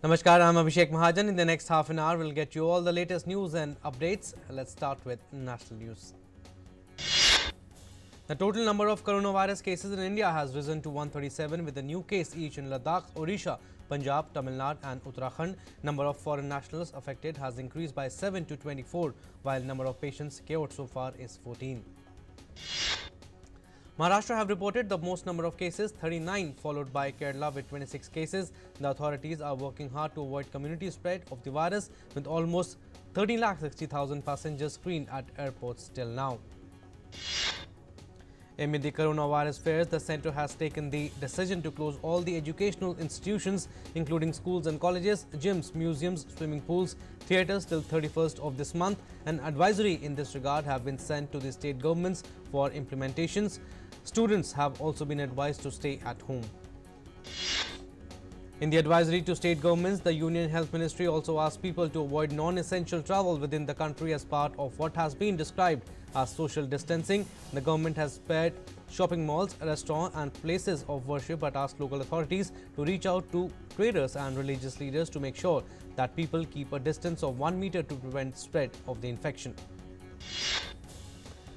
Namaskar, I'm Abhishek Mahajan. In the next half an hour, we'll get you all the latest news and updates. Let's start with national news. The total number of coronavirus cases in India has risen to 137 with a new case each in Ladakh, Odisha, Punjab, Tamil Nadu and Uttarakhand. Number of foreign nationals affected has increased by 7 to 24, while number of patients cured so far is 14. Maharashtra have reported the most number of cases, 39, followed by Kerala with 26 cases. The authorities are working hard to avoid community spread of the virus with almost 13,60,000 passengers screened at airports till now. Amid the coronavirus fears, the centre has taken the decision to close all the educational institutions, including schools and colleges, gyms, museums, swimming pools, theatres till 31st of this month. An advisory in this regard have been sent to the state governments for implementations. Students have also been advised to stay at home. In the advisory to state governments, the Union Health Ministry also asked people to avoid non-essential travel within the country as part of what has been described as social distancing. The government has spared shopping malls, restaurants and places of worship but asked local authorities to reach out to traders and religious leaders to make sure that people keep a distance of 1 meter to prevent spread of the infection.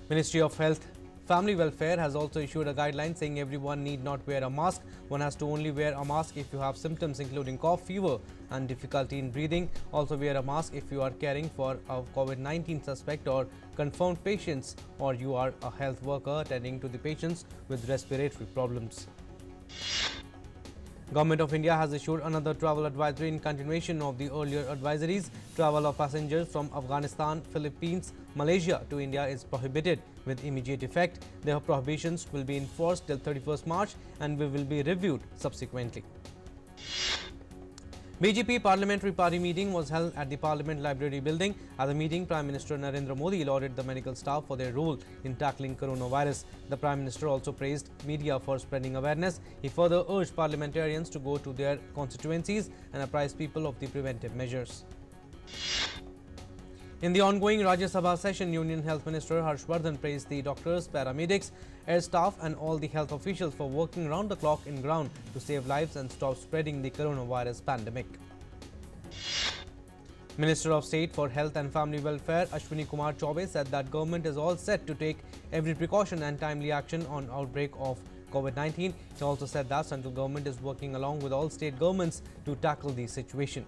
Ministry of Health Family Welfare has also issued a guideline saying everyone need not wear a mask. One has to only wear a mask if you have symptoms including cough, fever and difficulty in breathing. Also wear a mask if you are caring for a COVID-19 suspect or confirmed patients, or you are a health worker attending to the patients with respiratory problems. Government of India has issued another travel advisory in continuation of the earlier advisories. Travel of passengers from Afghanistan, Philippines, Malaysia to India is prohibited with immediate effect. The prohibitions will be enforced till 31st March and will be reviewed subsequently. BJP Parliamentary Party meeting was held at the Parliament Library building. At the meeting, Prime Minister Narendra Modi lauded the medical staff for their role in tackling coronavirus. The Prime Minister also praised media for spreading awareness. He further urged parliamentarians to go to their constituencies and apprise people of the preventive measures. In the ongoing Rajya Sabha session, Union Health Minister Harshvardhan praised the doctors, paramedics, air staff and all the health officials for working round the clock in ground to save lives and stop spreading the coronavirus pandemic. Minister of State for Health and Family Welfare Ashwini Kumar Chaubey said that government is all set to take every precaution and timely action on outbreak of COVID-19. He also said that central government is working along with all state governments to tackle the situation.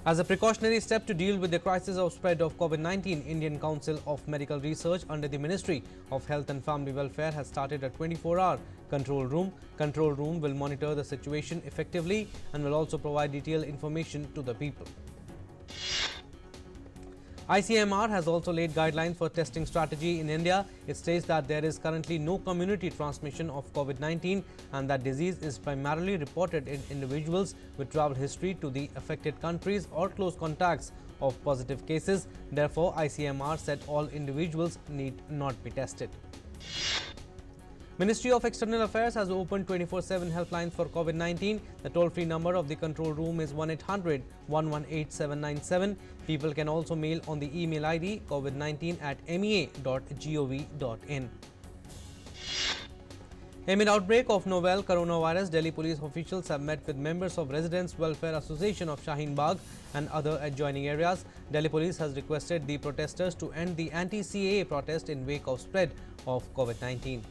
As a precautionary step to deal with the crisis of spread of COVID-19, Indian Council of Medical Research under the Ministry of Health and Family Welfare has started a 24-hour control room. Control room will monitor the situation effectively and will also provide detailed information to the people. ICMR has also laid guidelines for testing strategy in India. It states that there is currently no community transmission of COVID-19 and that disease is primarily reported in individuals with travel history to the affected countries or close contacts of positive cases. Therefore, ICMR said all individuals need not be tested. Ministry of External Affairs has opened 24/7 helplines for COVID-19. The toll-free number of the control room is 1-800-118-797. People can also mail on the email ID covid19@mea.gov.in. Amid outbreak of novel coronavirus, Delhi police officials have met with members of Residents Welfare Association of Shaheen Bagh and other adjoining areas. Delhi police has requested the protesters to end the anti-CAA protest in wake of spread of COVID-19.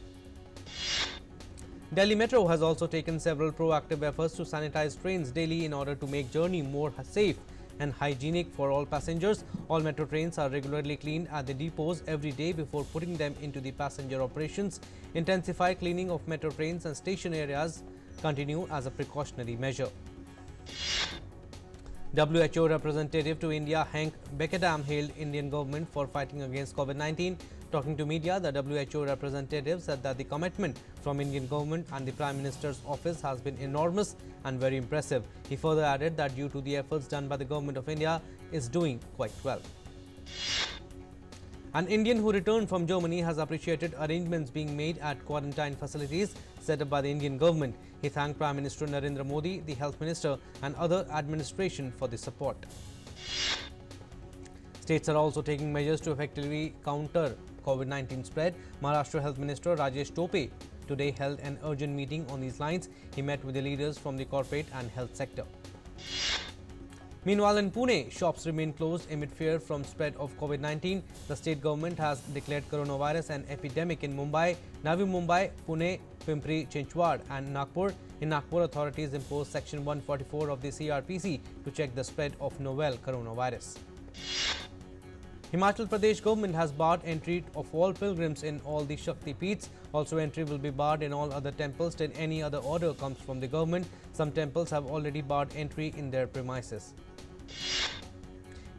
Delhi Metro has also taken several proactive efforts to sanitize trains daily in order to make journey more safe and hygienic for all passengers. All metro trains are regularly cleaned at the depots every day before putting them into the passenger operations. Intensified cleaning of metro trains and station areas continue as a precautionary measure. WHO representative to India Hank Beckedam hailed Indian government for fighting against COVID-19. Talking to media, the WHO representative said that the commitment from Indian government and the Prime Minister's office has been enormous and very impressive. He further added that due to the efforts done by the government of India is doing quite well. An Indian who returned from Germany has appreciated arrangements being made at quarantine facilities set up by the Indian government. He thanked Prime Minister Narendra Modi, the Health Minister and other administration for the support. States are also taking measures to effectively counter COVID-19 spread. Maharashtra Health Minister Rajesh Tope today held an urgent meeting on these lines. He met with the leaders from the corporate and health sector. Meanwhile, in Pune, shops remain closed amid fear from spread of COVID-19. The state government has declared coronavirus an epidemic in Mumbai, Navi Mumbai, Pune, Pimpri, Chinchwad and Nagpur. In Nagpur, authorities imposed Section 144 of the CRPC to check the spread of novel coronavirus. Himachal Pradesh government has barred entry of all pilgrims in all the Shakti Peeths. Also, entry will be barred in all other temples till any other order comes from the government. Some temples have already barred entry in their premises.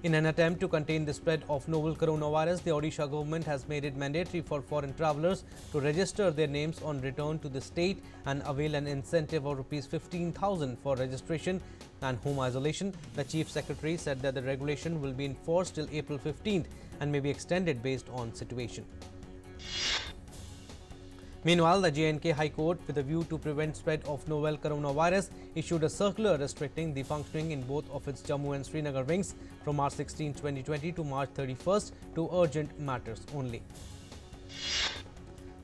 In an attempt to contain the spread of novel coronavirus, the Odisha government has made it mandatory for foreign travellers to register their names on return to the state and avail an incentive of Rs 15,000 for registration and home isolation. The Chief Secretary said that the regulation will be enforced till April 15th and may be extended based on situation. Meanwhile, the J&K High Court, with a view to prevent spread of novel coronavirus, issued a circular restricting the functioning in both of its Jammu and Srinagar wings from March 16, 2020 to March 31st to urgent matters only.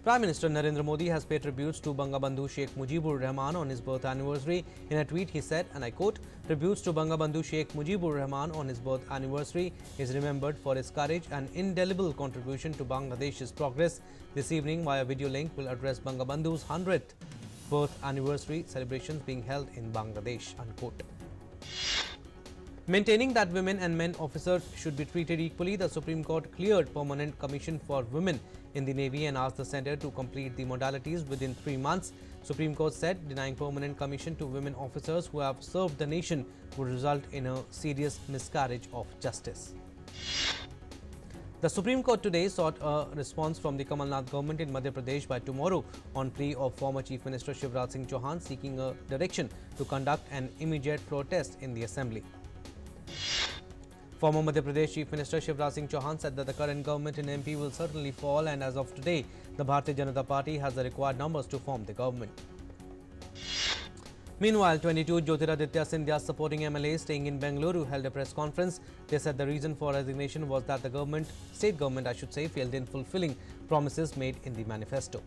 Prime Minister Narendra Modi has paid tributes to Bangabandhu Sheikh Mujibur Rahman on his birth anniversary. In a tweet, he said, and I quote, "Tributes to Bangabandhu Sheikh Mujibur Rahman on his birth anniversary. He is remembered for his courage and indelible contribution to Bangladesh's progress. This evening, via video link, will address Bangabandhu's 100th birth anniversary celebrations being held in Bangladesh." Unquote. Maintaining that women and men officers should be treated equally, the Supreme Court cleared Permanent Commission for Women in the Navy and asked the Centre to complete the modalities within 3 months. Supreme Court said denying Permanent Commission to women officers who have served the nation would result in a serious miscarriage of justice. The Supreme Court today sought a response from the Kamal Nath government in Madhya Pradesh by tomorrow on plea of former Chief Minister Shivraj Singh Chauhan seeking a direction to conduct an immediate floor test in the Assembly. Former Madhya Pradesh Chief Minister Shivraj Singh Chauhan said that the current government in MP will certainly fall, and as of today, the Bharati Janata Party has the required numbers to form the government. Meanwhile, 22 Jyotiraditya Scindia's supporting MLAs staying in Bengaluru held a press conference. They said the reason for resignation was that the state government, failed in fulfilling promises made in the manifesto.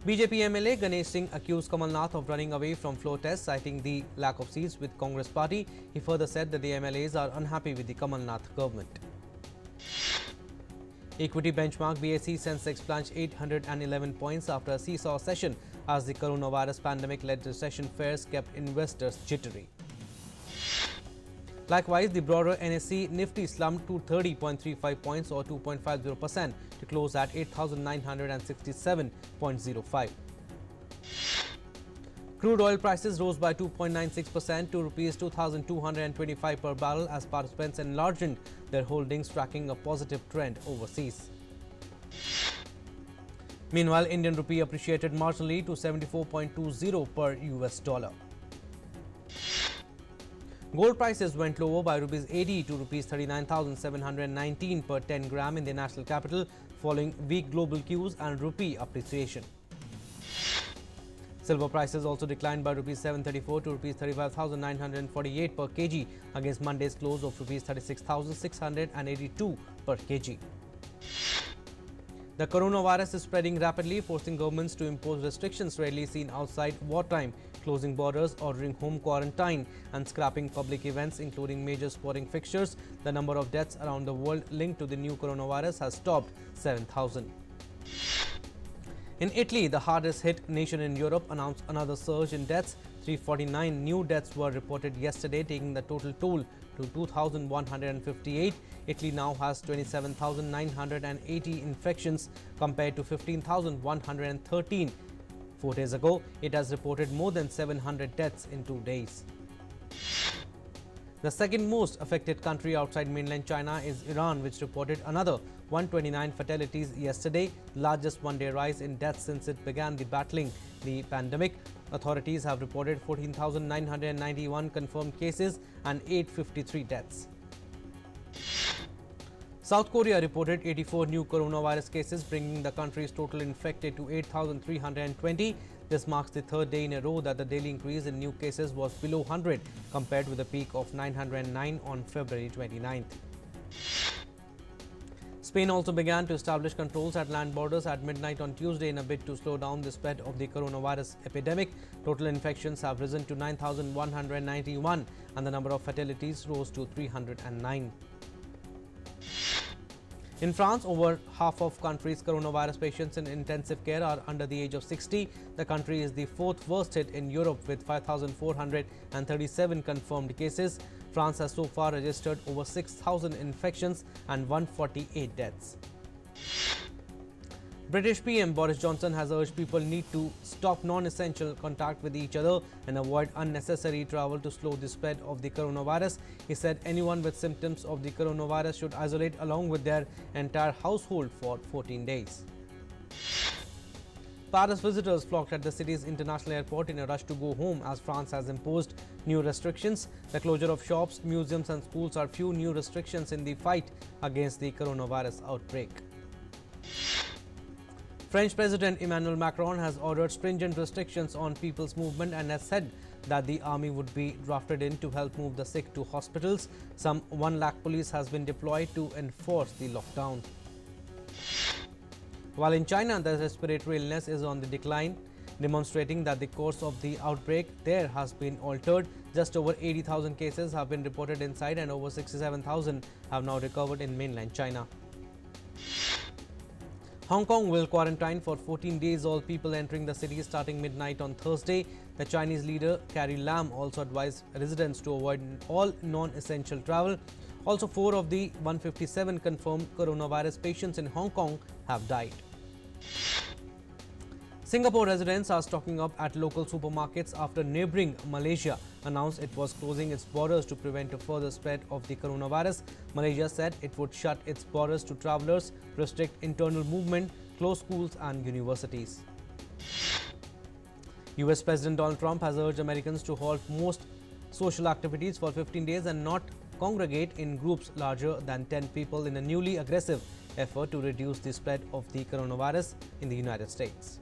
BJP MLA Ganesh Singh accused Kamal Nath of running away from floor tests, citing the lack of seats with Congress party. He further said that the MLAs are unhappy with the Kamal Nath government. Equity benchmark BSE Sensex plunged 811 points after a seesaw session as the coronavirus pandemic-led recession fears kept investors jittery. Likewise, the broader NSE Nifty slumped to 30.35 points or 2.50% to close at 8,967.05. Crude oil prices rose by 2.96% to Rs 2,225 per barrel as participants enlarged their holdings, tracking a positive trend overseas. Meanwhile, Indian rupee appreciated marginally to 74.20 per US dollar. Gold prices went lower by Rs 80 to Rs 39,719 per 10 gram in the national capital following weak global cues and rupee appreciation. Silver prices also declined by Rs 734 to Rs 35,948 per kg against Monday's close of Rs 36,682 per kg. The coronavirus is spreading rapidly, forcing governments to impose restrictions rarely seen outside wartime, closing borders, ordering home quarantine and scrapping public events including major sporting fixtures. The number of deaths around the world linked to the new coronavirus has topped 7,000. In Italy, the hardest hit nation in Europe announced another surge in deaths. 349 new deaths were reported yesterday, taking the total toll to 2,158. Italy now has 27,980 infections compared to 15,113. 4 days ago, it has reported more than 700 deaths in 2 days. The second most affected country outside mainland China is Iran, which reported another 129 fatalities yesterday, largest one-day rise in deaths since it began battling the pandemic. Authorities have reported 14,991 confirmed cases and 853 deaths. South Korea reported 84 new coronavirus cases, bringing the country's total infected to 8,320. This marks the third day in a row that the daily increase in new cases was below 100 compared with a peak of 909 on February 29th. Spain also began to establish controls at land borders at midnight on Tuesday in a bid to slow down the spread of the coronavirus epidemic. Total infections have risen to 9,191 and the number of fatalities rose to 309. In France, over half of country's coronavirus patients in intensive care are under the age of 60. The country is the fourth worst hit in Europe with 5,437 confirmed cases. France has so far registered over 6,000 infections and 148 deaths. British PM Boris Johnson has urged people need to stop non-essential contact with each other and avoid unnecessary travel to slow the spread of the coronavirus. He said anyone with symptoms of the coronavirus should isolate along with their entire household for 14 days. Paris visitors flocked at the city's international airport in a rush to go home as France has imposed new restrictions. The closure of shops, museums and schools are few new restrictions in the fight against the coronavirus outbreak. French President Emmanuel Macron has ordered stringent restrictions on people's movement and has said that the army would be drafted in to help move the sick to hospitals. Some 1 lakh police has been deployed to enforce the lockdown. While in China, the respiratory illness is on the decline, demonstrating that the course of the outbreak there has been altered. Just over 80,000 cases have been reported inside and over 67,000 have now recovered in mainland China. Hong Kong will quarantine for 14 days all people entering the city starting midnight on Thursday. The Chinese leader Carrie Lam also advised residents to avoid all non-essential travel. Also, 4 of the 157 confirmed coronavirus patients in Hong Kong have died. Singapore residents are stocking up at local supermarkets after neighbouring Malaysia announced it was closing its borders to prevent a further spread of the coronavirus. Malaysia said it would shut its borders to travellers, restrict internal movement, close schools and universities. US President Donald Trump has urged Americans to halt most social activities for 15 days and not congregate in groups larger than 10 people in a newly aggressive effort to reduce the spread of the coronavirus in the United States.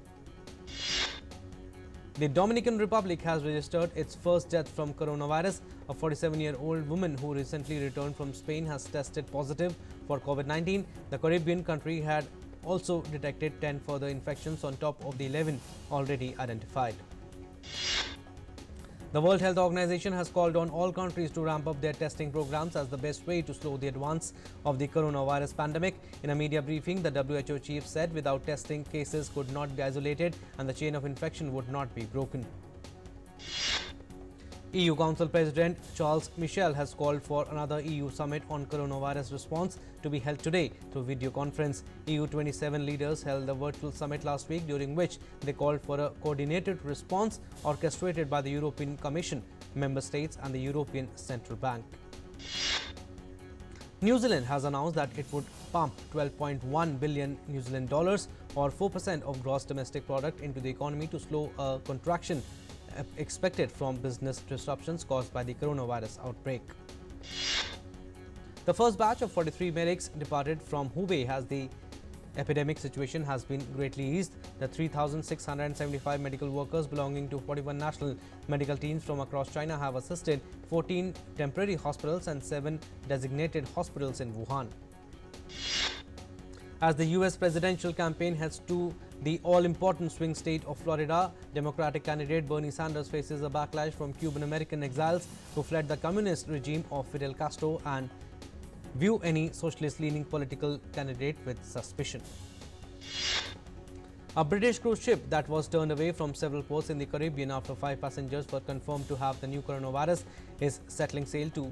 The Dominican Republic has registered its first death from coronavirus. A 47-year-old woman who recently returned from Spain has tested positive for COVID-19. The Caribbean country had also detected 10 further infections on top of the 11 already identified. The World Health Organization has called on all countries to ramp up their testing programs as the best way to slow the advance of the coronavirus pandemic. In a media briefing, the WHO chief said without testing, cases could not be isolated and the chain of infection would not be broken. EU Council President Charles Michel has called for another EU summit on coronavirus response to be held today through video conference. EU 27 leaders held a virtual summit last week during which they called for a coordinated response orchestrated by the European Commission, member states and the European Central Bank. New Zealand has announced that it would pump 12.1 billion New Zealand dollars or 4% of gross domestic product into the economy to slow a contraction expected from business disruptions caused by the coronavirus outbreak. The first batch of 43 medics departed from Hubei as the epidemic situation has been greatly eased. The 3,675 medical workers belonging to 41 national medical teams from across China have assisted 14 temporary hospitals and 7 designated hospitals in Wuhan. As the US presidential campaign heads to the all-important swing state of Florida, Democratic candidate Bernie Sanders faces a backlash from Cuban-American exiles who fled the communist regime of Fidel Castro and view any socialist-leaning political candidate with suspicion. A British cruise ship that was turned away from several ports in the Caribbean after 5 passengers were confirmed to have the new coronavirus is settling sail to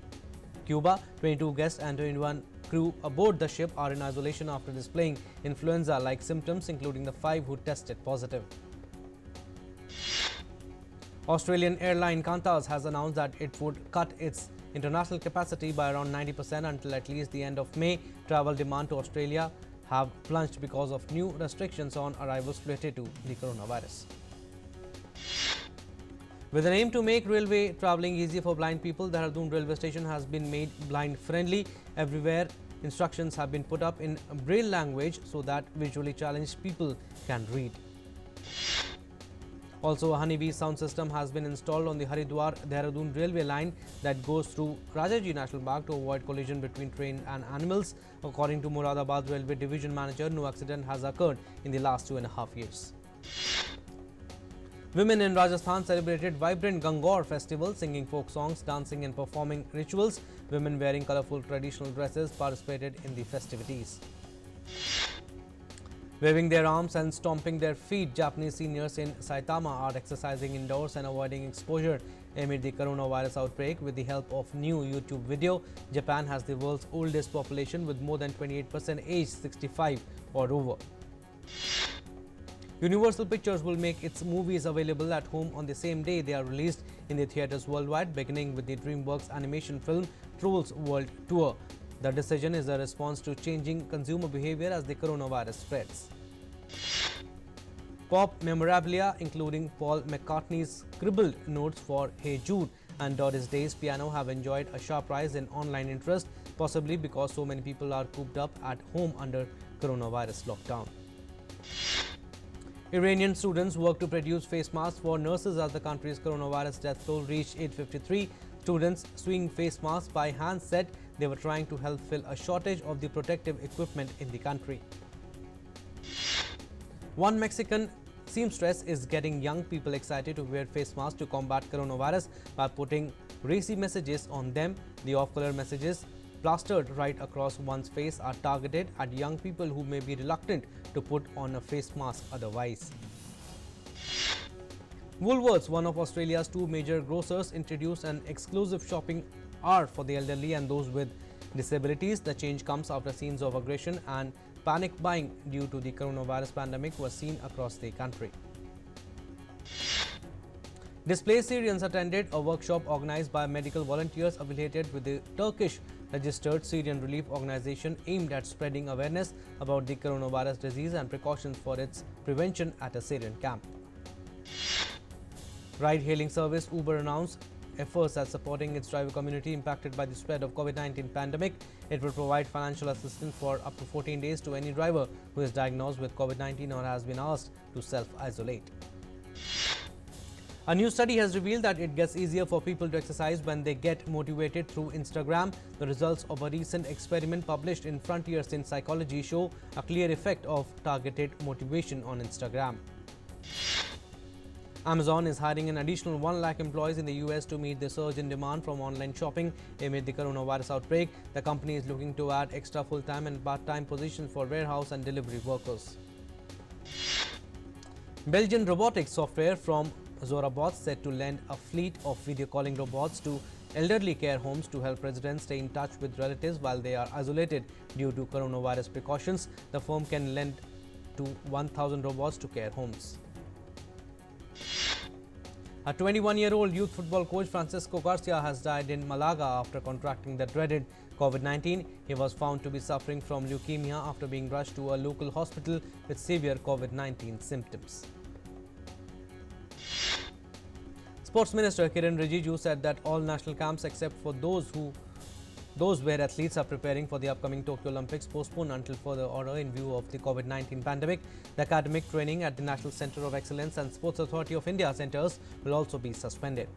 Cuba. 22 guests and 21 crew aboard the ship are in isolation after displaying influenza-like symptoms, including the 5 who tested positive. Australian airline Qantas has announced that it would cut its international capacity by around 90% until at least the end of May. Travel demand to Australia have plunged because of new restrictions on arrivals related to the coronavirus. With an aim to make railway travelling easy for blind people, the Dehradun railway station has been made blind-friendly. Everywhere, instructions have been put up in Braille language so that visually challenged people can read. Also, a honeybee sound system has been installed on the Haridwar-Dehradun railway line that goes through Rajaji National Park to avoid collision between train and animals. According to Moradabad Railway Division Manager, no accident has occurred in the last 2.5 years. Women in Rajasthan celebrated vibrant Gangaur festival, singing folk songs, dancing and performing rituals. Women wearing colourful traditional dresses participated in the festivities. Waving their arms and stomping their feet, Japanese seniors in Saitama are exercising indoors and avoiding exposure amid the coronavirus outbreak. With the help of new YouTube video, Japan has the world's oldest population with more than 28% aged 65 or over. Universal Pictures will make its movies available at home on the same day they are released in the theatres worldwide, beginning with the DreamWorks animation film Trolls World Tour. The decision is a response to changing consumer behavior as the coronavirus spreads. Pop memorabilia, including Paul McCartney's scribbled notes for Hey Jude and Doris Day's piano, have enjoyed a sharp rise in online interest, possibly because so many people are cooped up at home under coronavirus lockdown. Iranian students work to produce face masks for nurses as the country's coronavirus death toll reached 853. Students sewing face masks by hand said they were trying to help fill a shortage of the protective equipment in the country. One Mexican seamstress is getting young people excited to wear face masks to combat coronavirus by putting racy messages on them. The off-color messages plastered right across one's face are targeted at young people who may be reluctant to put on a face mask otherwise. Woolworths, one of Australia's two major grocers, introduced an exclusive shopping hour for the elderly and those with disabilities. The change comes after scenes of aggression and panic buying due to the coronavirus pandemic were seen across the country. Displaced Syrians attended a workshop organized by medical volunteers affiliated with the Turkish registered Syrian relief organization aimed at spreading awareness about the coronavirus disease and precautions for its prevention at a Syrian camp. Ride-hailing service Uber announced efforts at supporting its driver community impacted by the spread of COVID-19 pandemic. It will provide financial assistance for up to 14 days to any driver who is diagnosed with COVID-19 or has been asked to self-isolate. A new study has revealed that it gets easier for people to exercise when they get motivated through Instagram. The results of a recent experiment published in Frontiers in Psychology show a clear effect of targeted motivation on Instagram. Amazon is hiring an additional 1 lakh employees in the US to meet the surge in demand from online shopping amid the coronavirus outbreak. The company is looking to add extra full-time and part-time positions for warehouse and delivery workers. Belgian robotics software from Zorabots set to lend a fleet of video calling robots to elderly care homes to help residents stay in touch with relatives while they are isolated due to coronavirus precautions. The firm can lend to 1,000 robots to care homes. A 21-year-old youth football coach, Francisco Garcia, has died in Malaga after contracting the dreaded COVID-19. He was found to be suffering from leukemia after being rushed to a local hospital with severe COVID-19 symptoms. Sports Minister Kiran Rijiju said that all national camps except for those where athletes are preparing for the upcoming Tokyo Olympics postponed until further order in view of the COVID-19 pandemic. The academic training at the National Centre of Excellence and Sports Authority of India centres will also be suspended.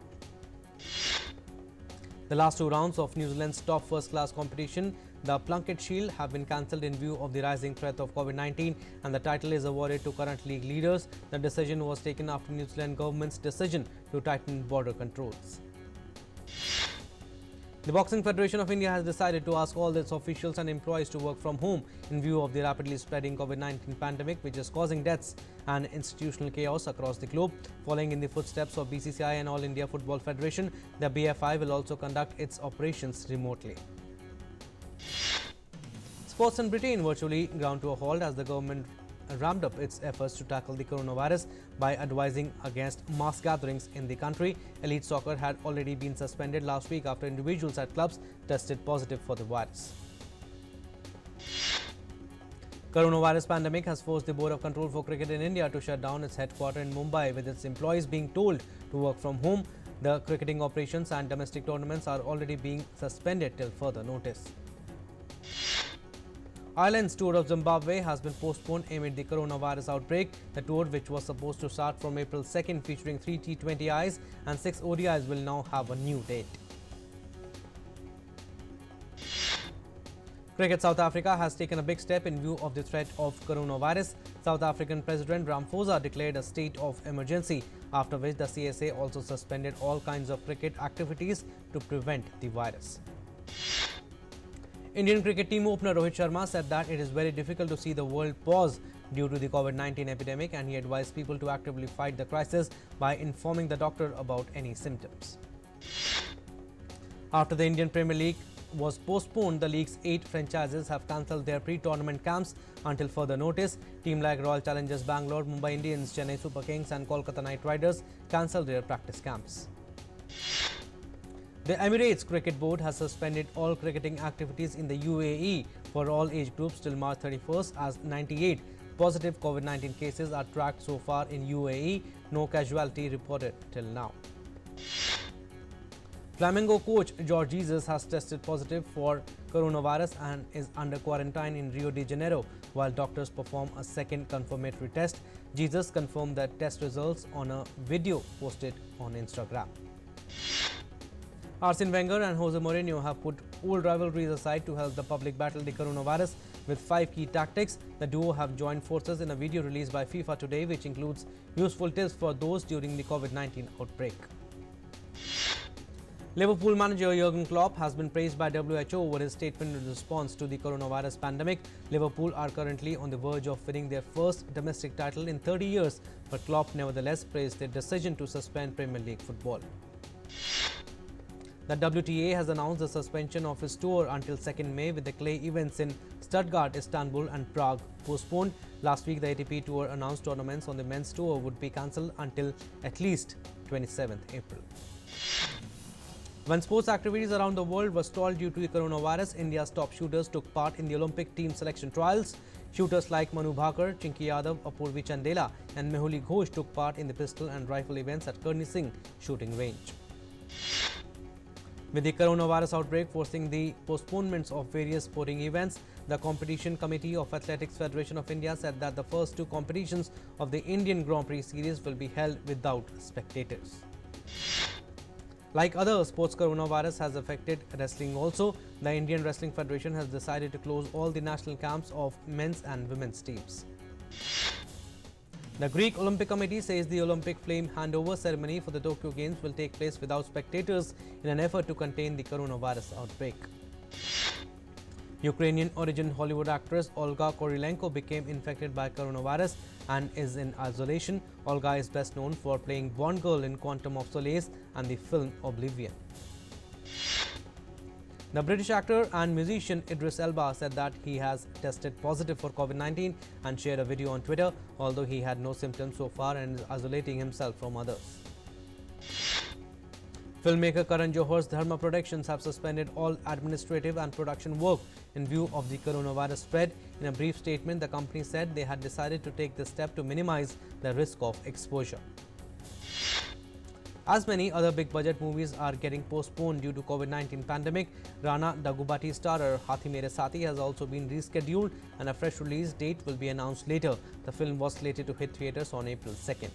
The last two rounds of New Zealand's top first-class competition, the Plunket Shield, have been cancelled in view of the rising threat of COVID-19 and the title is awarded to current league leaders. The decision was taken after New Zealand government's decision to tighten border controls. The Boxing Federation of India has decided to ask all its officials and employees to work from home in view of the rapidly spreading COVID-19 pandemic, which is causing deaths and institutional chaos across the globe. Following in the footsteps of BCCI and All India Football Federation, the BFI will also conduct its operations remotely. Sports in Britain virtually ground to a halt as the government ramped up its efforts to tackle the coronavirus by advising against mass gatherings in the country. Elite soccer had already been suspended last week after individuals at clubs tested positive for the virus. Coronavirus pandemic has forced the Board of Control for Cricket in India to shut down its headquarters in Mumbai, with its employees being told to work from home. The cricketing operations and domestic tournaments are already being suspended till further notice. Ireland's tour of Zimbabwe has been postponed amid the coronavirus outbreak. The tour, which was supposed to start from April 2nd, featuring 3 T20Is and 6 ODIs, will now have a new date. Cricket South Africa has taken a big step in view of the threat of coronavirus. South African President Ramaphosa declared a state of emergency, after which the CSA also suspended all kinds of cricket activities to prevent the virus. Indian cricket team opener Rohit Sharma said that it is very difficult to see the world pause due to the COVID-19 epidemic, and he advised people to actively fight the crisis by informing the doctor about any symptoms. After the Indian Premier League was postponed, the league's 8 franchises have cancelled their pre-tournament camps until further notice. Teams like Royal Challengers Bangalore, Mumbai Indians, Chennai Super Kings and Kolkata Knight Riders cancelled their practice camps. The Emirates Cricket Board has suspended all cricketing activities in the UAE for all age groups till March 31st, as 98 positive COVID-19 cases are tracked so far in UAE. No casualty reported till now. Flamengo coach Jorge Jesus has tested positive for coronavirus and is under quarantine in Rio de Janeiro while doctors perform a second confirmatory test. Jesus confirmed the test results on a video posted on Instagram. Arsene Wenger and Jose Mourinho have put old rivalries aside to help the public battle the coronavirus with 5 key tactics. The duo have joined forces in a video released by FIFA today, which includes useful tips for those during the COVID-19 outbreak. Liverpool manager Jurgen Klopp has been praised by WHO over his statement in response to the coronavirus pandemic. Liverpool are currently on the verge of winning their first domestic title in 30 years, but Klopp nevertheless praised their decision to suspend Premier League football. The WTA has announced the suspension of its tour until 2nd May, with the clay events in Stuttgart, Istanbul and Prague postponed. Last week, the ATP Tour announced tournaments on the men's tour would be cancelled until at least 27th April. When sports activities around the world were stalled due to the coronavirus, India's top shooters took part in the Olympic team selection trials. Shooters like Manu Bhakar, Chinky Yadav, Apurvi Chandela and Mehuli Ghosh took part in the pistol and rifle events at Karni Singh shooting range. With the coronavirus outbreak forcing the postponements of various sporting events, the Competition Committee of Athletics Federation of India said that the first 2 competitions of the Indian Grand Prix series will be held without spectators. Like other sports, coronavirus has affected wrestling also. The Indian Wrestling Federation has decided to close all the national camps of men's and women's teams. The Greek Olympic Committee says the Olympic flame handover ceremony for the Tokyo Games will take place without spectators in an effort to contain the coronavirus outbreak. Ukrainian-origin Hollywood actress Olga Kurilenko became infected by coronavirus and is in isolation. Olga is best known for playing Bond girl in Quantum of Solace and the film Oblivion. The British actor and musician Idris Elba said that he has tested positive for COVID-19 and shared a video on Twitter, although he had no symptoms so far and is isolating himself from others. Filmmaker Karan Johar's Dharma Productions have suspended all administrative and production work in view of the coronavirus spread. In a brief statement, the company said they had decided to take this step to minimize the risk of exposure. As many other big-budget movies are getting postponed due to COVID-19 pandemic, Rana Daggubati starrer Hathi Mere Saathi has also been rescheduled and a fresh release date will be announced later. The film was slated to hit theatres on April 2nd.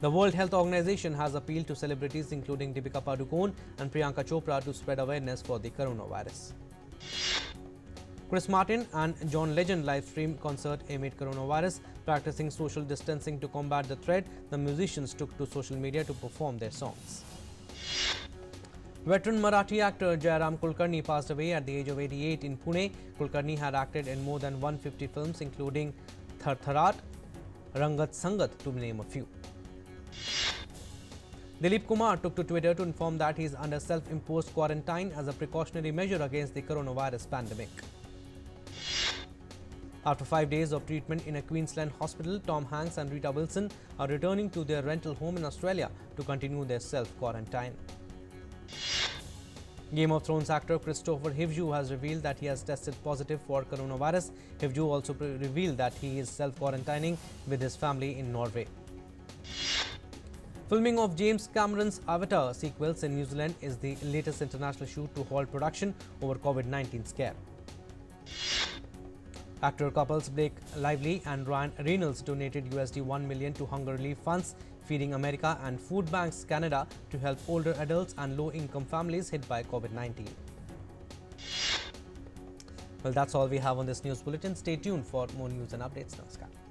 The World Health Organization has appealed to celebrities including Deepika Padukone and Priyanka Chopra to spread awareness for the coronavirus. Chris Martin and John Legend live-streamed concert amid coronavirus. Practicing social distancing to combat the threat, the musicians took to social media to perform their songs. Veteran Marathi actor Jairam Kulkarni passed away at the age of 88 in Pune. Kulkarni had acted in more than 150 films including Thartharat, Rangat Sangat to name a few. Dilip Kumar took to Twitter to inform that he is under self-imposed quarantine as a precautionary measure against the coronavirus pandemic. After 5 days of treatment in a Queensland hospital, Tom Hanks and Rita Wilson are returning to their rental home in Australia to continue their self-quarantine. Game of Thrones actor Christopher Hivju has revealed that he has tested positive for coronavirus. Hivju also revealed that he is self-quarantining with his family in Norway. Filming of James Cameron's Avatar sequels in New Zealand is the latest international shoot to halt production over COVID-19 scare. Actor couples Blake Lively and Ryan Reynolds donated $1 million to hunger relief funds, Feeding America and Food Banks Canada to help older adults and low-income families hit by COVID-19. Well, that's all we have on this news bulletin. Stay tuned for more news and updates. Namaskar.